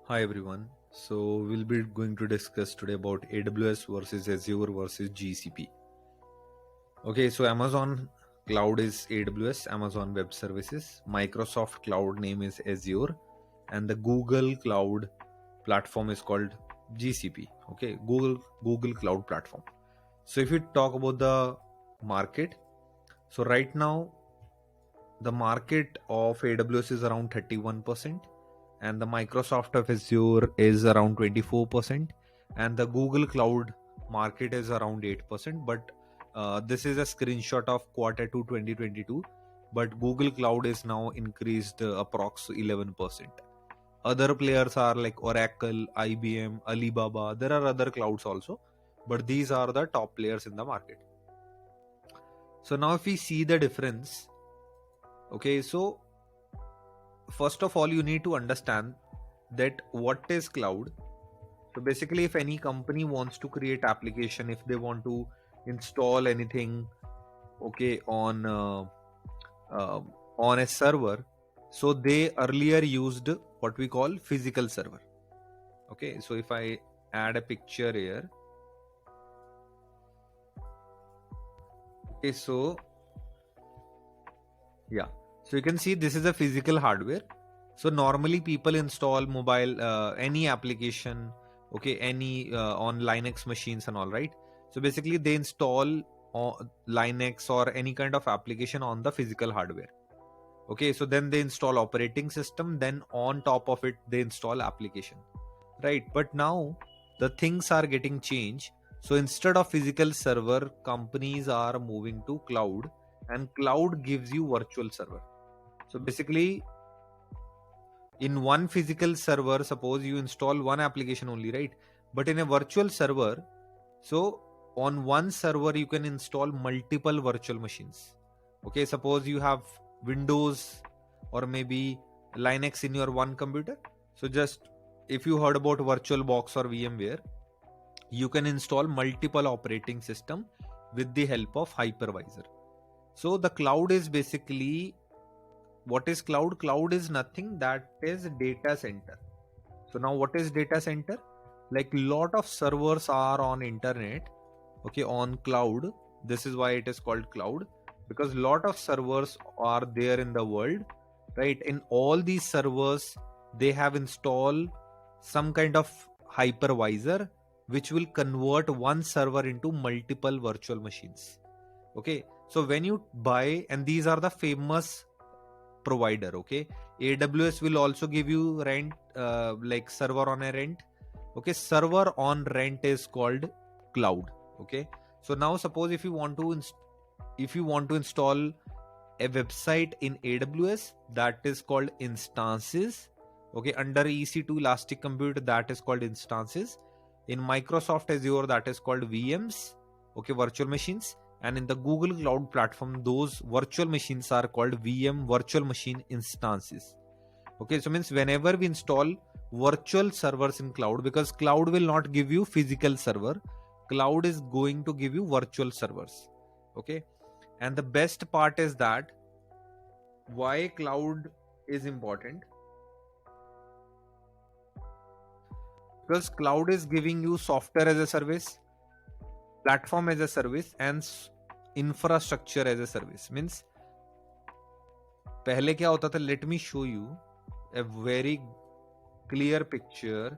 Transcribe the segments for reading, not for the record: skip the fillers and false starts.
Hi everyone. So we'll be going to discuss today about AWS versus Azure versus GCP. Okay, so Amazon Cloud is AWS, Amazon Web Services. Microsoft Cloud name is Azure, and the Google Cloud platform is called GCP. Okay, Google Cloud Platform. So if we talk about the market, so right now the market of AWS is around 31%, and the Microsoft of Azure is around 24%, and the Google Cloud market is around 8%. But this is a screenshot of Q2 2022, but Google Cloud is now increased approx 11%. Other players are like Oracle, IBM, Alibaba. There are other clouds also, but these are the top players in the market. So now if we see the difference, okay, so first of all you need to understand that what is cloud. So basically, if any company wants to create application, if they want to install anything, okay, uh, on a server, so they earlier used what we call physical server. Okay, so if I add a picture here, okay, so yeah, so you can see this is a physical hardware. So normally people install mobile any application, okay, any on Linux machines and all, right? So basically they install Linux or any kind of application on the physical hardware. Okay, so then they install operating system, then on top of it they install application, right? But now the things are getting changed. So instead of physical server, companies are moving to cloud, and cloud gives you virtual server. So basically, in one physical server, suppose you install one application only, right? But in a virtual server, so on one server you can install multiple virtual machines. Okay, suppose you have Windows or maybe Linux in your one computer. So just if you heard about VirtualBox or VMware, you can install multiple operating system with the help of hypervisor. So the cloud is basically, what is cloud? Cloud is nothing, that is data center. So now what is data center? Like lot of servers are on internet, okay, on cloud. This is why it is called cloud, because lot of servers are there in the world, right? In all these servers they have installed some kind of hypervisor which will convert one server into multiple virtual machines. Okay, so when you buy, and these are the famous provider, okay, AWS will also give you rent, like server on a rent. Okay, server on rent is called cloud. Okay, so now suppose if you want to install a website in AWS, that is called instances. Okay, under EC2 Elastic Compute, that is called instances. In Microsoft Azure, that is called VMs, okay, virtual machines. And in the Google Cloud Platform, those virtual machines are called VM, virtual machine instances. Okay, so means whenever we install virtual servers in cloud, because cloud will not give you physical server, cloud is going to give you virtual servers. Okay, and the best part is that why cloud is important, because cloud is giving you software as a service, platform as a service, and infrastructure as a service. Means पहले क्या होता था, let me show you a very clear picture.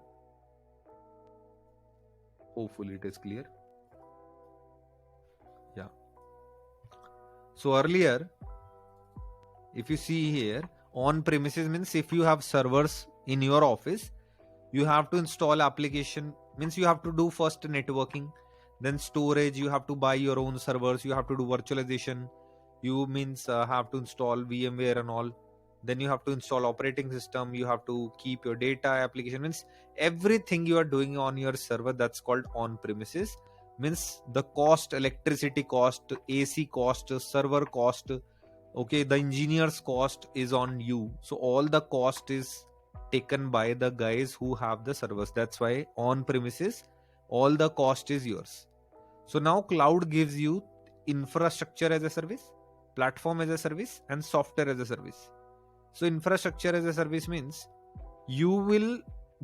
Hopefully it is clear. Yeah, so earlier, if you see here, on premises means if you have servers in your office, you have to install application, means you have to do first networking, then storage, you have to buy your own servers, you have to do virtualization, you means have to install VMware and all, then you have to install operating system, you have to keep your data application, means everything you are doing on your server, that's called on premises. Means the cost, electricity cost, AC cost, server cost, okay, the engineer's cost is on you. So all the cost is taken by the guys who have the servers. That's why on premises all the cost is yours. So now cloud gives you infrastructure as a service, platform as a service, and software as a service. So infrastructure as a service means you will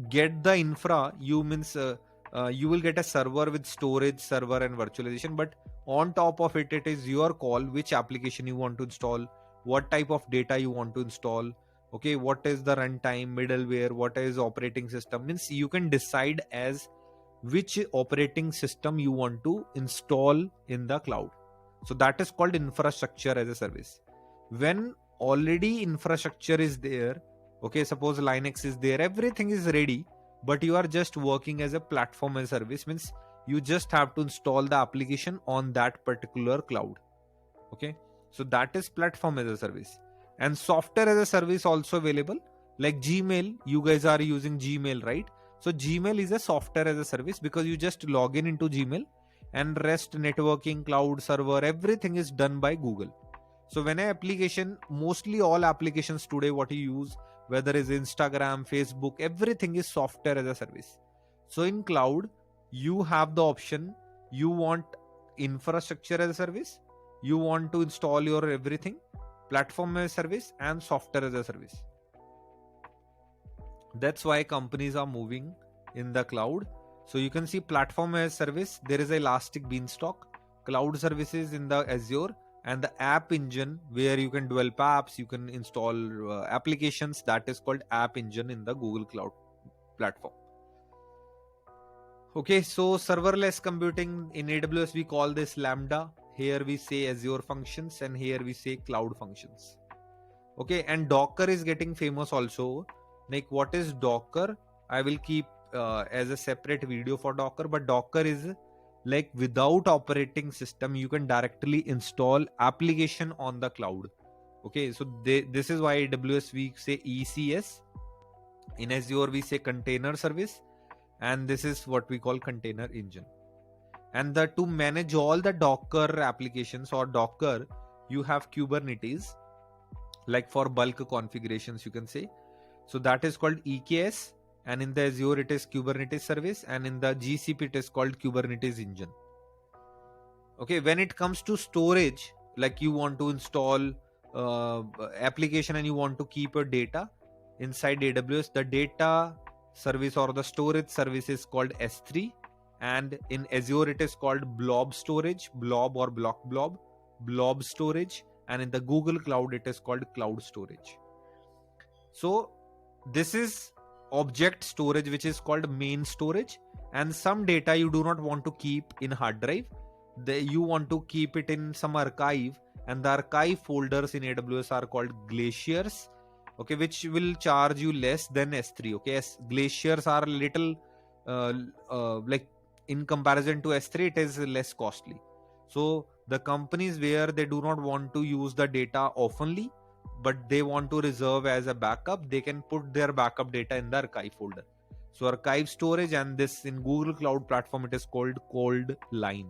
get the infra, you means you will get a server with storage, server and virtualization, but on top of it, it is your call which application you want to install, what type of data you want to install. Okay, what is the runtime, middleware, what is operating system, means you can decide as which operating system you want to install in the cloud. So that is called infrastructure as a service. When already infrastructure is there, okay, suppose Linux is there, everything is ready, but you are just working as a platform as a service, means you just have to install the application on that particular cloud. Okay, so that is platform as a service. And software as a service also available, like Gmail. You guys are using Gmail, right? So Gmail is a software as a service because you just log in into Gmail, and rest networking, cloud server, everything is done by Google. So when an application, mostly all applications today what you use, whether is Instagram, Facebook, everything is software as a service. So in cloud, you have the option, you want infrastructure as a service, you want to install your everything, platform as a service, and software as a service. That's why companies are moving in the cloud. So you can see platform as a service, there is Elastic Beanstalk, cloud services in the Azure, and the app engine where you can develop apps, you can install applications, that is called app engine in the Google Cloud platform. Okay, so serverless computing in AWS, we call this Lambda. Here we say Azure functions, and here we say cloud functions. Okay, and Docker is getting famous also. Like, what is Docker? I will keep as a separate video for Docker, but Docker is like without operating system, you can directly install application on the cloud. Okay, so this is why AWS we say ECS. In Azure we say container service, and this is what we call container engine. And to manage all the Docker applications or Docker, you have Kubernetes, like for bulk configurations you can say. So that is called EKS, and in the Azure it is Kubernetes service, and in the GCP it is called Kubernetes engine. Okay, when it comes to storage, like you want to install application and you want to keep your data inside AWS, the data service or the storage service is called S3, and in Azure it is called blob storage, blob or blob storage, and in the Google Cloud it is called cloud storage. So this is object storage, which is called main storage, and some data you do not want to keep in hard drive, you want to keep it in some archive, and the archive folders in AWS are called glaciers, okay, which will charge you less than S3. Okay, glaciers are little like in comparison to S3 it is less costly. So the companies where they do not want to use the data oftenly, but they want to reserve as a backup, they can put their backup data in the archive folder. So archive storage, and this in Google Cloud platform it is called cold line.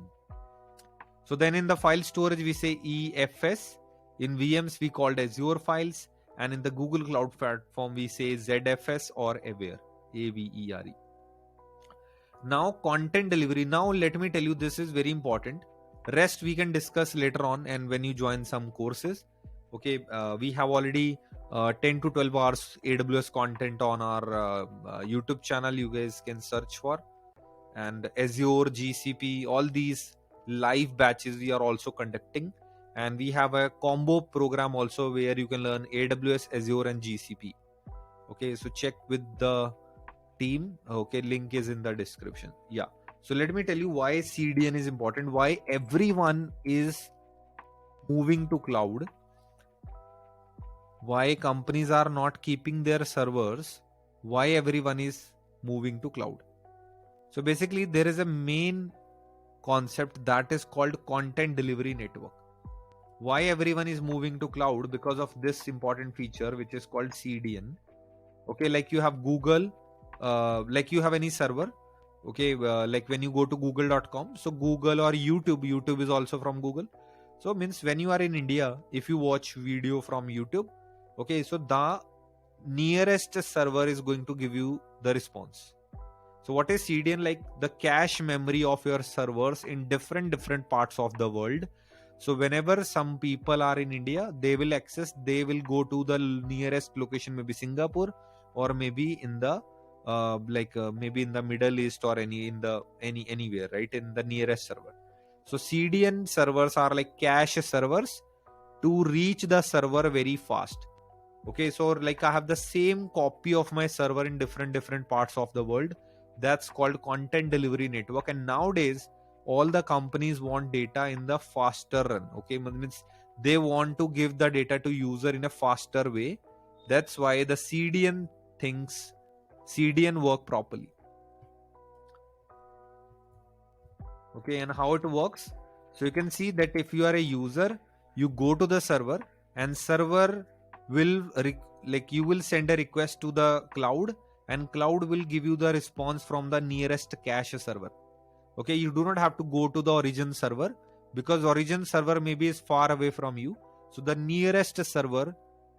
So then in the file storage we say EFS, in VMs we called Azure files, and in the Google Cloud platform we say ZFS or Avere, AVERE. Now content delivery. Now let me tell you, this is very important. Rest we can discuss later on and when you join some courses. Okay, we have already 10 to 12 hours AWS content on our YouTube channel, you guys can search for. And Azure, GCP, all these live batches we are also conducting. And we have a combo program also where you can learn AWS, Azure and GCP. Okay, so check with the team. Okay, link is in the description. Yeah. So let me tell you why CDN is important, why everyone is moving to cloud, why companies are not keeping their servers, why everyone is moving to cloud. So basically there is a main concept that is called content delivery network. Why everyone is moving to cloud? Because of this important feature which is called CDN. Okay, like you have Google, like you have any server. Okay, like when you go to google.com, so Google or YouTube is also from Google. So means when you are in India, if you watch video from YouTube, okay, so the nearest server is going to give you the response. So what is CDN? Like the cache memory of your servers in different parts of the world. So whenever some people are in India, they will go to the nearest location, maybe Singapore or maybe in the maybe in the Middle East or anywhere, right, in the nearest server. So CDN servers are like cache servers to reach the server very fast. Okay, so like I have the same copy of my server in different parts of the world. That's called content delivery network. And nowadays all the companies want data in the faster run. Okay, means they want to give the data to user in a faster way. That's why the CDN work properly. Okay, and how it works? So you can see that if you are a user, you go to the server, and server will you will send a request to the cloud, and cloud will give you the response from the nearest cache server. Okay, you do not have to go to the origin server, because origin server maybe is far away from you. So the nearest server,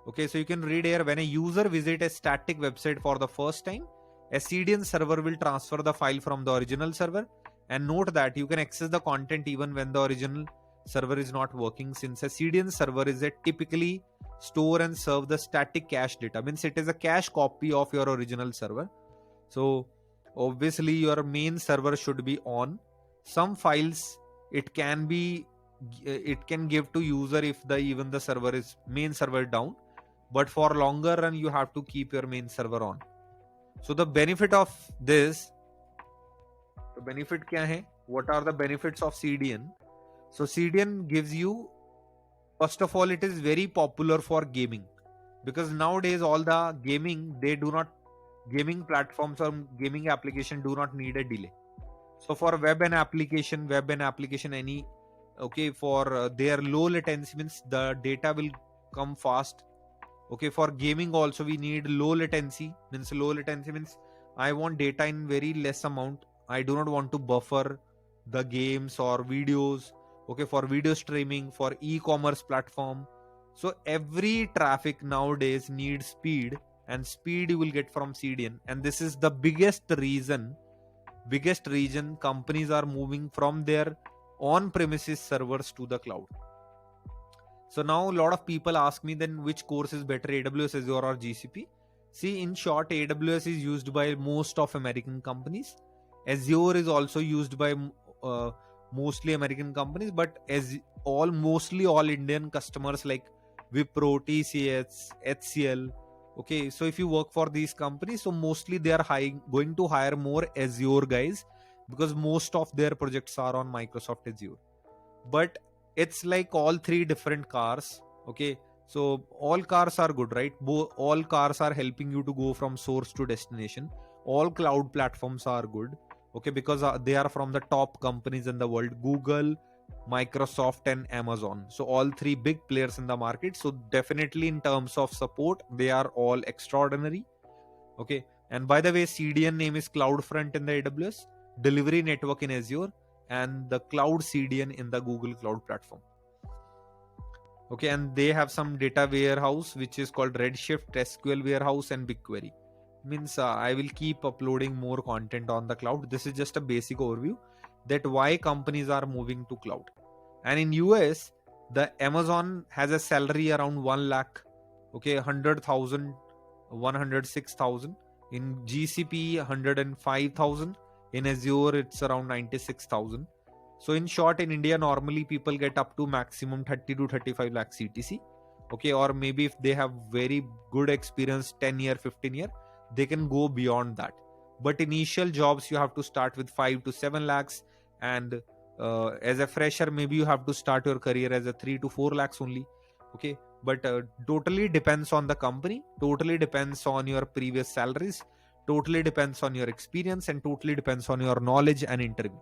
okay, so you can read here, when a user visit a static website for the first time, a CDN server will transfer the file from the original server. And note that you can access the content even when the original server is not working, since a CDN server is a typically store and serve the static cache data. Means it is a cache copy of your original server. So obviously your main server should be on. Some files it can give to user if even the server is main server down, but for longer run you have to keep your main server on. So the benefit of this, the benefit kya hai? What are the benefits of CDN? So CDN gives you, first of all, it is very popular for gaming, because nowadays all the gaming platforms or gaming application do not need a delay. So for web and application any, okay, for their low latency, means the data will come fast. Okay, for gaming also we need low latency means I want data in very less amount. I do not want to buffer the games or videos. Okay, for video streaming, for e-commerce platform. So every traffic nowadays needs speed, and speed you will get from CDN. And this is the biggest reason companies are moving from their on-premises servers to the cloud. So now a lot of people ask me, then which course is better, AWS, Azure or GCP? See, in short, AWS is used by most of American companies. Azure is also used by mostly American companies, but mostly all Indian customers like Wipro, TCS, HCL. Okay, so if you work for these companies, so mostly they are going to hire more Azure guys, because most of their projects are on Microsoft Azure. But it's like all three different cars. Okay, so all cars are good, right? All cars are helping you to go from source to destination. All cloud platforms are good, okay, because they are from the top companies in the world: Google, Microsoft and Amazon. So all three big players in the market. So definitely in terms of support, they are all extraordinary. Okay, and by the way, CDN name is CloudFront in the AWS, delivery network in Azure, and the cloud CDN in the Google Cloud Platform. Okay, and they have some data warehouse which is called Redshift, SQL warehouse and BigQuery. Means I will keep uploading more content on the cloud. This is just a basic overview that why companies are moving to cloud. And in US, the Amazon has a salary around 1 lakh, okay, 100,000, 106,000. In GCP, 105,000. In Azure, it's around 96,000. So in short, in India, normally people get up to maximum 30 to 35 lakh CTC. Okay, or maybe if they have very good experience, 10 year, 15 year, they can go beyond that. But initial jobs, you have to start with 5 to 7 lakhs. And as a fresher, maybe you have to start your career as a 3 to 4 lakhs only. Okay, but totally depends on the company, totally depends on your previous salaries, totally depends on your experience, and totally depends on your knowledge and interview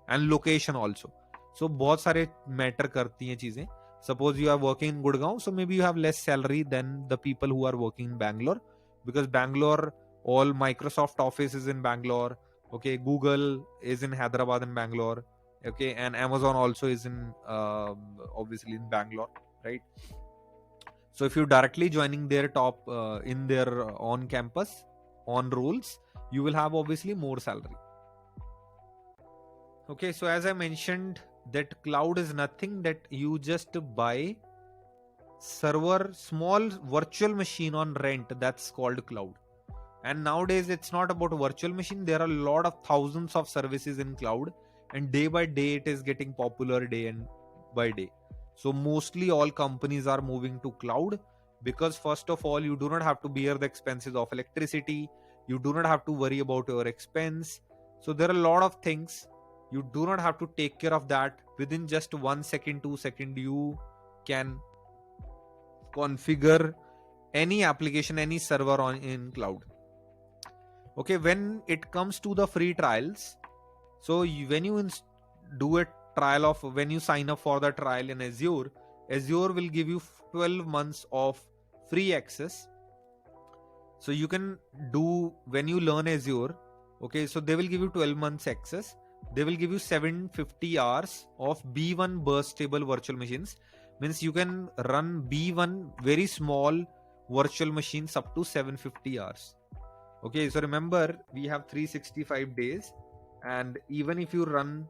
and location also. So बहुत सारे matter करती हैं चीजें. Suppose you are working in Gurgaon, so maybe you have less salary than the people who are working in Bangalore, because Bangalore, all Microsoft office is in Bangalore. Okay, Google is in Hyderabad and Bangalore. Okay, and Amazon also is in obviously in Bangalore, right? So if you're directly joining their top in their on campus on roles, you will have obviously more salary. Okay, so as I mentioned, that cloud is nothing that you just buy server, small virtual machine on rent, that's called cloud. And nowadays it's not about virtual machine. There are a lot of thousands of services in cloud, and day by day it is getting popular day and by day. So mostly all companies are moving to cloud, because first of all, you do not have to bear the expenses of electricity. You do not have to worry about your expense. So there are a lot of things you do not have to take care of that. Within just 1 second, 2 second, you can configure any application, any server on in cloud. Okay, when it comes to the free trials, so when you do a trial of, when you sign up for the trial in Azure, Azure will give you 12 months of free access. So you can do, when you learn Azure, okay, so they will give you 12 months access. They will give you 750 hours of B1 burst stable virtual machines. Means you can run B1 very small virtual machines up to 750 hours. Okay, so remember, we have 365 days, and even if you run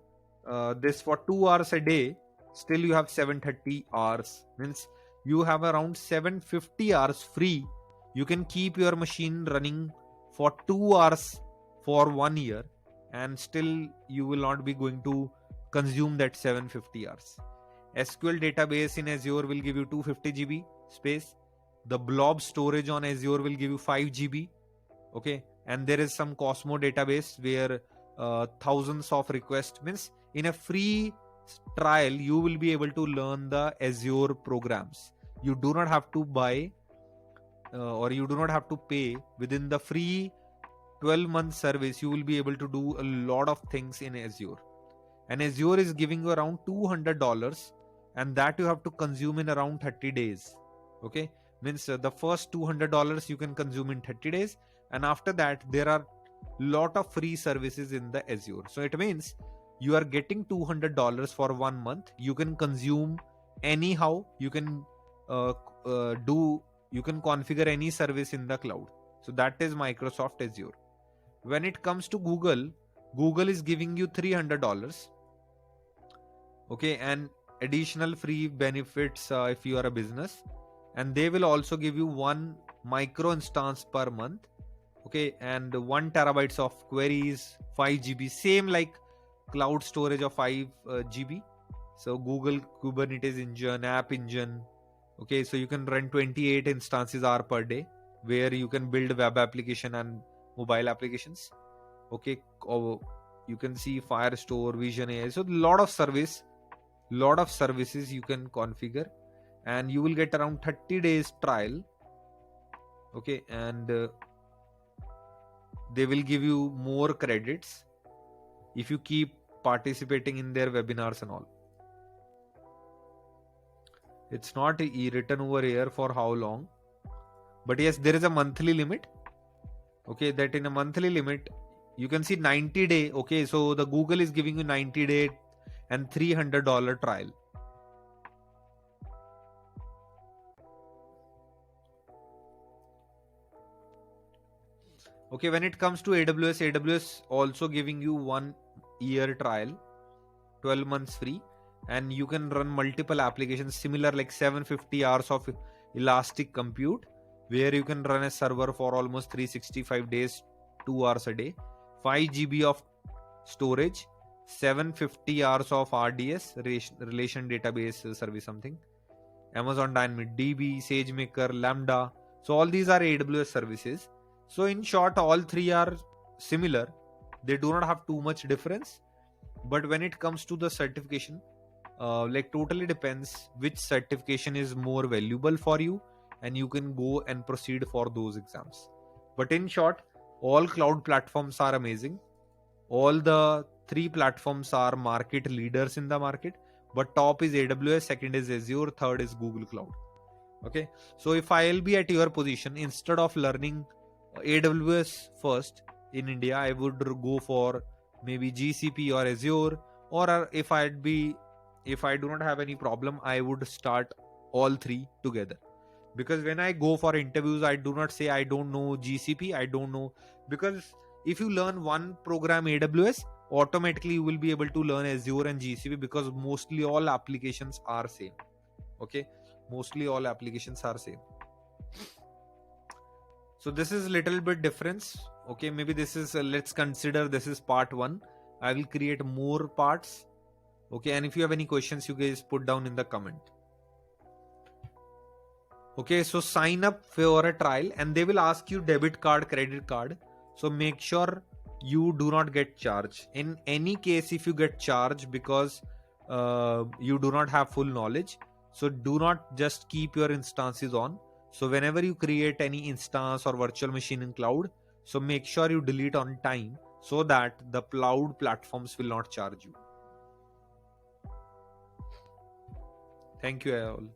this for 2 hours a day, still you have 730 hours. Means you have around 750 hours free. You can keep your machine running for 2 hours for 1 year, and still you will not be going to consume that 750 hours. SQL database in Azure will give you 250 GB space. The blob storage on Azure will give you 5 GB. Okay, and there is some Cosmo database where thousands of requests. Means in a free trial you will be able to learn the Azure programs. You do not have to buy or you do not have to pay. Within the free 12-month service, you will be able to do a lot of things in Azure. And Azure is giving you around $200, and that you have to consume in around 30 days. Okay, means the first $200 you can consume in 30 days, and after that there are lot of free services in the Azure. So it means you are getting $200 for 1 month. You can consume anyhow. You can you can configure any service in the cloud. So that is Microsoft Azure. When it comes to Google, Google is giving you $300. Okay, and additional free benefits if you are a business, and they will also give you 1 micro instance per month. Okay, and 1 terabytes of queries, 5 GB, same like cloud storage of 5 GB. So Google Kubernetes engine, app engine. Okay, so you can run 28 instances hour per day, where you can build web application and mobile applications. Okay, or you can see Firestore, Vision AI. So lot of services you can configure, and you will get around 30 days trial. Okay, and they will give you more credits if you keep participating in their webinars and all. It's not written over here for how long, but yes, there is a monthly limit. Okay, that in a monthly limit you can see 90 day. Okay, so the Google is giving you 90 day and $300 trial. Okay, when it comes to AWS also giving you 1 year trial, 12 months free, and you can run multiple applications similar, like 750 hours of elastic compute, where you can run a server for almost 365 days, 2 hours a day, 5 GB of storage, 750 hours of RDS, relation database service something, Amazon Dynamic DB, SageMaker, Lambda. So all these are AWS services. So in short, all three are similar. They do not have too much difference. But when it comes to the certification, like totally depends which certification is more valuable for you, and you can go and proceed for those exams. But in short, all cloud platforms are amazing. All the 3 platforms are market leaders in the market, but top is AWS, second is Azure, third is Google Cloud. Okay, so if I'll be at your position, instead of learning AWS first in India, I would go for maybe GCP or Azure, or if I do not have any problem, I would start all 3 together. Because when I go for interviews, I do not say I don't know GCP, I don't know, because if you learn one program AWS, automatically you will be able to learn Azure and GCP, because mostly all applications are same. Okay, mostly all applications are same. So this is little bit difference. Okay, maybe this is let's consider this is part 1. I will create more parts. Okay, and if you have any questions, you guys put down in the comment. Okay, so sign up for a trial and they will ask you debit card, credit card. So make sure you do not get charged. In any case, if you get charged because you do not have full knowledge, so do not just keep your instances on. So whenever you create any instance or virtual machine in cloud, so make sure you delete on time so that the cloud platforms will not charge you. Thank you all.